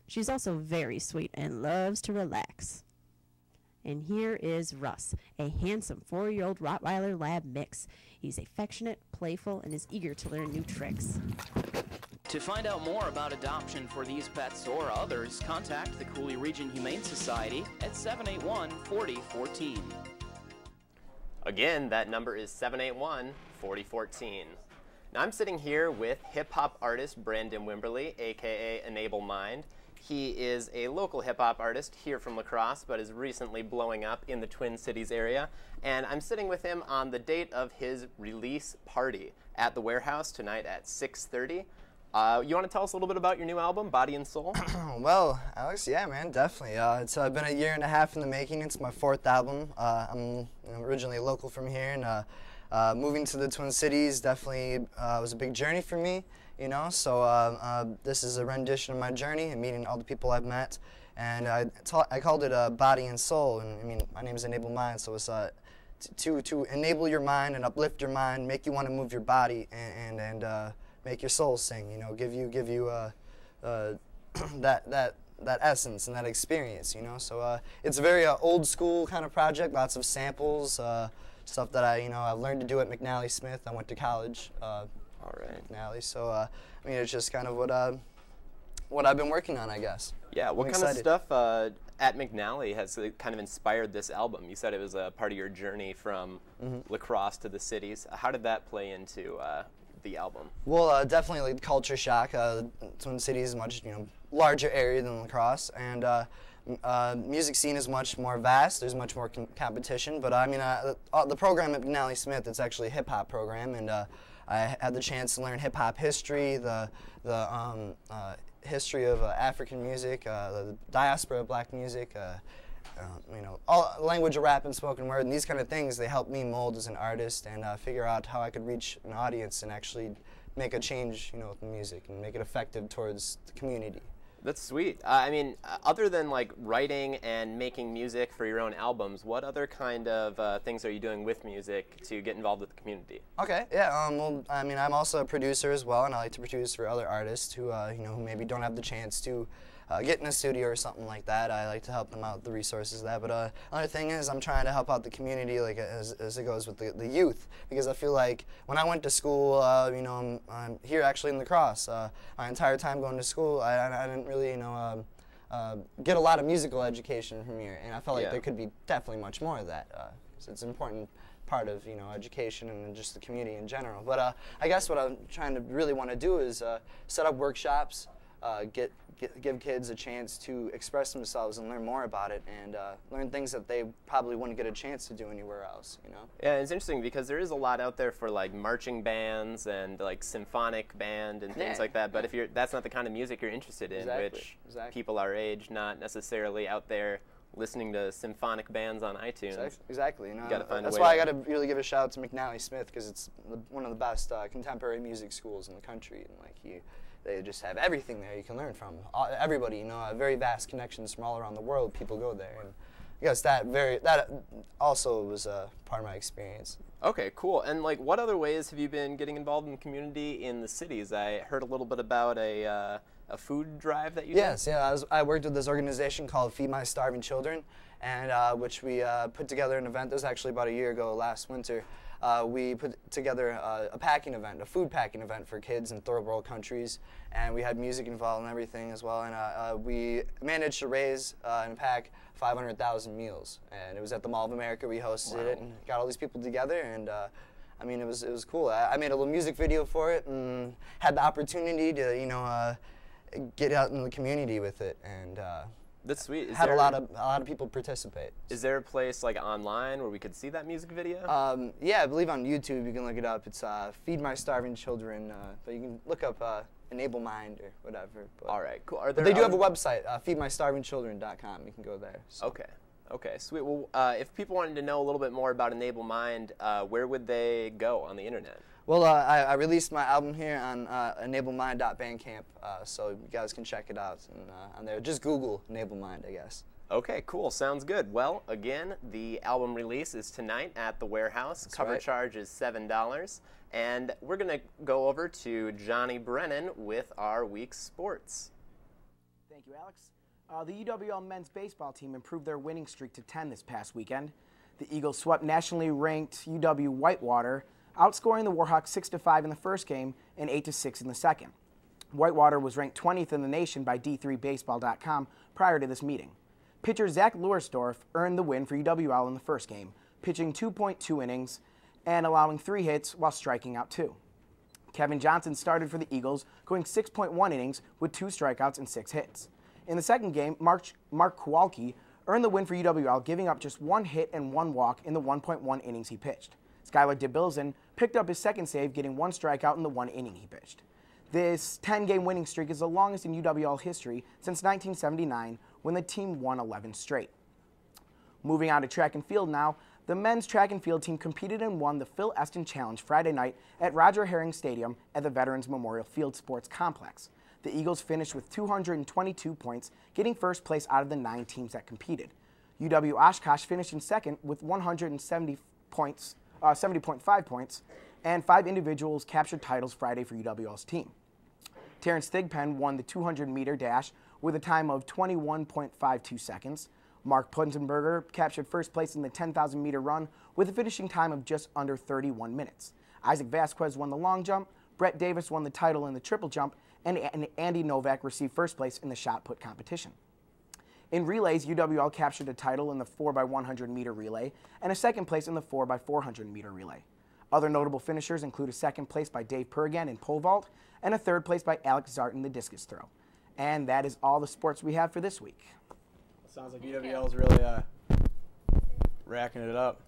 She's also very sweet and loves to relax. And here is Russ, a handsome 4-year-old Rottweiler Lab mix. He's affectionate, playful, and is eager to learn new tricks. To find out more about adoption for these pets or others, contact the Cooley Region Humane Society at 781-4014. Again, that number is 781-4014. Now I'm sitting here with hip-hop artist Brandon Wimberly, aka Enable Mind. He is a local hip-hop artist here from La Crosse, but is recently blowing up in the Twin Cities area. And I'm sitting with him on the date of his release party at the Warehouse tonight at 6:30. You want to tell us a little bit about your new album, Body and Soul? Well, Alex, yeah, man, definitely. It's been a year and a half in the making. It's my 4th album. I'm originally local from here, and moving to the Twin Cities definitely was a big journey for me. So this is a rendition of my journey and meeting all the people I've met, and I called it Body and Soul, and I mean my name is Enable Mind, so it's to enable your mind and uplift your mind, make you want to move your body, and make your soul sing. Give you that essence and that experience. So it's a very old school kind of project, lots of samples, stuff that I've learned to do at McNally Smith. I went to college. All right. McNally, so I mean, it's just kind of what I've been working on, I guess. Yeah, what kind of stuff at McNally has kind of inspired this album? You said it was a part of your journey from La Crosse to the cities. How did that play into the album? Well, definitely like culture shock. Twin Cities is a much larger area than La Crosse, and music scene is much more vast. There's much more competition, but I mean, the program at McNally Smith, it's actually a hip-hop program, and I had the chance to learn hip-hop history, the history of African music, the diaspora of black music, all language of rap and spoken word, and these kind of things, they helped me mold as an artist and figure out how I could reach an audience and actually make a change, with the music and make it effective towards the community. That's sweet. I mean, other than like writing and making music for your own albums, what other kind of things are you doing with music to get involved with the community? Okay, yeah. Well, I mean, I'm also a producer as well, and I like to produce for other artists who, who maybe don't have the chance to get in a studio or something like that. I like to help them out with the resources of that. But another thing is I'm trying to help out the community, like as it goes with the youth, because I feel like when I went to school, I'm here actually in La Crosse. My entire time going to school, I didn't really, get a lot of musical education from here, and I felt like there could be definitely much more of that. So it's an important part of education and just the community in general. But I guess what I'm trying to really want to do is set up workshops, give kids a chance to express themselves and learn more about it, and learn things that they probably wouldn't get a chance to do anywhere else. Yeah, it's interesting because there is a lot out there for like marching bands and like symphonic band and things like that. But if that's not the kind of music you're interested in, which people our age not necessarily out there listening to symphonic bands on iTunes. Exactly. You gotta find that's a way why I got to really give a shout out to McNally Smith, because it's one of the best contemporary music schools in the country, and like they just have everything there you can learn from. Everybody, very vast connections from all around the world. People go there, and I guess that also was part of my experience. Okay, cool. And like, what other ways have you been getting involved in the community in the cities? I heard a little bit about a food drive that you did. Yes, yeah. I worked with this organization called Feed My Starving Children, and which we put together an event. This was actually about a year ago, last winter. We put together a packing event, a food packing event for kids in third world countries, and we had music involved and everything as well. And we managed to raise and pack 500,000 meals, and it was at the Mall of America. We hosted it and got all these people together, and I mean, it was cool. I made a little music video for it and had the opportunity to get out in the community with it, and that's sweet. Had a lot of people participate. Is there a place like online where we could see that music video? Yeah, I believe on YouTube you can look it up. It's Feed My Starving Children, but you can look up Enable Mind or whatever. But all right, cool. But they do have a website, feedmystarvingchildren.com. You can go there. So. Okay. Okay, sweet. Well, if people wanted to know a little bit more about Enable Mind, where would they go on the internet? Well, I released my album here on enablemind.bandcamp, so you guys can check it out on there. Just Google Enable Mind, I guess. Okay, cool. Sounds good. Well, again, the album release is tonight at the Warehouse. That's Cover right. charge is $7. And we're going to go over to Johnny Brennan with our week's sports. Thank Thank you, Alex. The UWL men's baseball team improved their winning streak to 10 this past weekend. The Eagles swept nationally ranked UW Whitewater, outscoring the Warhawks 6-5 in the first game and 8-6 in the second. Whitewater was ranked 20th in the nation by D3Baseball.com prior to this meeting. Pitcher Zach Luersdorf earned the win for UWL in the first game, pitching 2.2 innings and allowing 3 hits while striking out 2. Kevin Johnson started for the Eagles, going 6.1 innings with 2 strikeouts and 6 hits. In the second game, Mark Kowalski earned the win for UWL, giving up just 1 hit and 1 walk in the 1.1 innings he pitched. Skylar DeBilzen picked up his second save, getting 1 strikeout in the 1 inning he pitched. This 10-game winning streak is the longest in UWL history since 1979, when the team won 11 straight. Moving on to track and field now, the men's track and field team competed and won the Phil Eston Challenge Friday night at Roger Herring Stadium at the Veterans Memorial Field Sports Complex. The Eagles finished with 222 points, getting first place out of the 9 teams that competed. UW Oshkosh finished in second with 170 points, 70.5 points, and 5 individuals captured titles Friday for UWL's team. Terrence Thigpen won the 200-meter dash with a time of 21.52 seconds. Mark Punzenberger captured first place in the 10,000-meter run with a finishing time of just under 31 minutes. Isaac Vasquez won the long jump, Brett Davis won the title in the triple jump, and Andy Novak received first place in the shot put competition. In relays, UWL captured a title in the 4x100-meter relay and a second place in the 4x400-meter relay. Other notable finishers include a second place by Dave Pergan in pole vault and a third place by Alex Zart in the discus throw. And that is all the sports we have for this week. Sounds like UWL is really racking it up.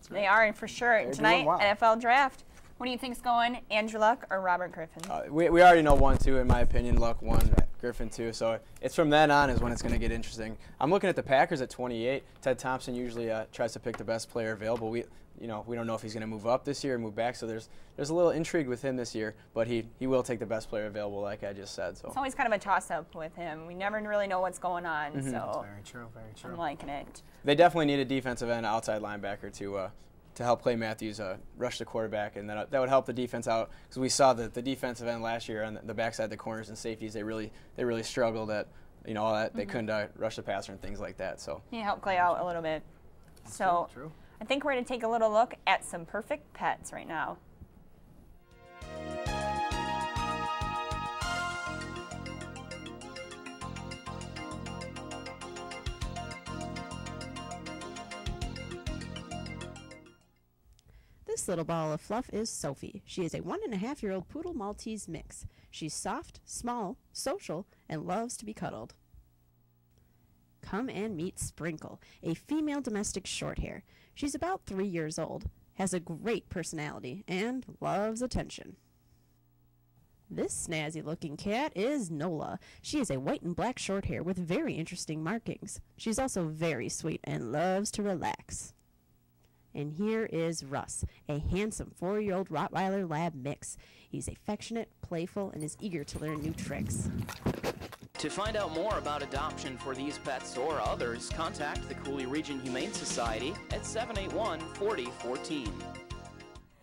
They are, and for sure. They're Tonight, doing well. NFL draft. What do you think's going? Andrew Luck or Robert Griffin? We already know 1-2, in my opinion. Luck 1, Griffin 2. So it's from then on is when it's going to get interesting. I'm looking at the Packers at 28. Ted Thompson usually tries to pick the best player available. We don't know if he's going to move up this year or move back. So there's a little intrigue with him this year, but he will take the best player available, like I just said. So it's always kind of a toss-up with him. We never really know what's going on. Mm-hmm. So Very true, very true. I'm liking it. they definitely need a defensive end, outside linebacker to help Clay Matthews rush the quarterback, and that would help the defense out, because we saw that the defensive end last year on the backside, the corners and safeties, they really struggled at all that. They couldn't rush the passer and things like that. So He helped Clay out a little bit. So True. I think we're going to take a little look at some perfect pets right now. This little ball of fluff is Sophie. She is a 1.5-year-old Poodle Maltese mix. She's soft, small, social, and loves to be cuddled. Come and meet Sprinkle, a female domestic shorthair. She's about 3 years old, has a great personality, and loves attention. This snazzy-looking cat is Nola. She is a white and black shorthair with very interesting markings. She's also very sweet and loves to relax. And here is Russ, a handsome 4-year-old Rottweiler Lab mix. He's affectionate, playful, and is eager to learn new tricks. To find out more about adoption for these pets or others, contact the Cooley Region Humane Society at 781-4014.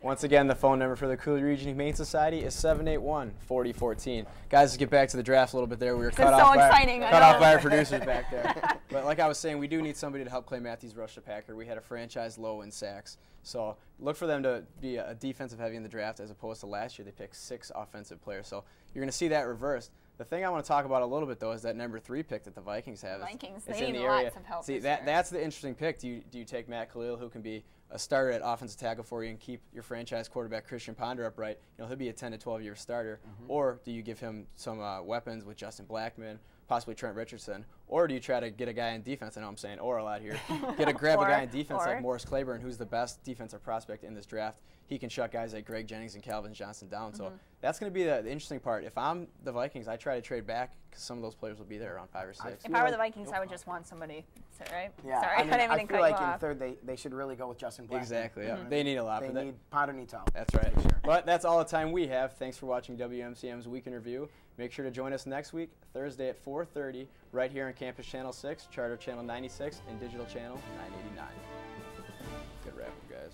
once again, the phone number for the Cooley Region Humane Society is 781-4014. Guys, let's get back to the draft a little bit there. We were cut off by our producers back there. But like I was saying, we do need somebody to help Clay Matthews rush the Packer. We had a franchise low in sacks. So look for them to be a defensive heavy in the draft, as opposed to last year. They picked 6 offensive players. So you're going to see that reversed. The thing I want to talk about a little bit, though, is that number 3 pick that the Vikings have. They need lots of help. See, that's the interesting pick. Do you take Matt Khalil, who can be a starter at offensive tackle for you and keep your franchise quarterback Christian Ponder upright? He'll be a 10 to 12 year starter. Or do you give him some weapons with Justin Blackman, possibly Trent Richardson? Or do you try to get a guy in defense? I know I'm saying or a lot here. Grab a guy in defense like Morris Claiborne, who's the best defensive prospect in this draft. He can shut guys like Greg Jennings and Calvin Johnson down. So that's going to be the interesting part. If I'm the Vikings, I try to trade back, because some of those players will be there around 5 or 6. If I were the Vikings, I would just want somebody. Right? Yeah, Sorry, I mean, didn't mean I to feel cut like you in off. third they should really go with Justin Blackman. Exactly, yeah. They need a lot. Ponder needs help. That's right. But that's all the time we have. Thanks for watching WMCM's Week in Review. Make sure to join us next week, Thursday at 4:30, right here on Campus Channel 6, Charter Channel 96, and Digital Channel 989. Good wrap, guys.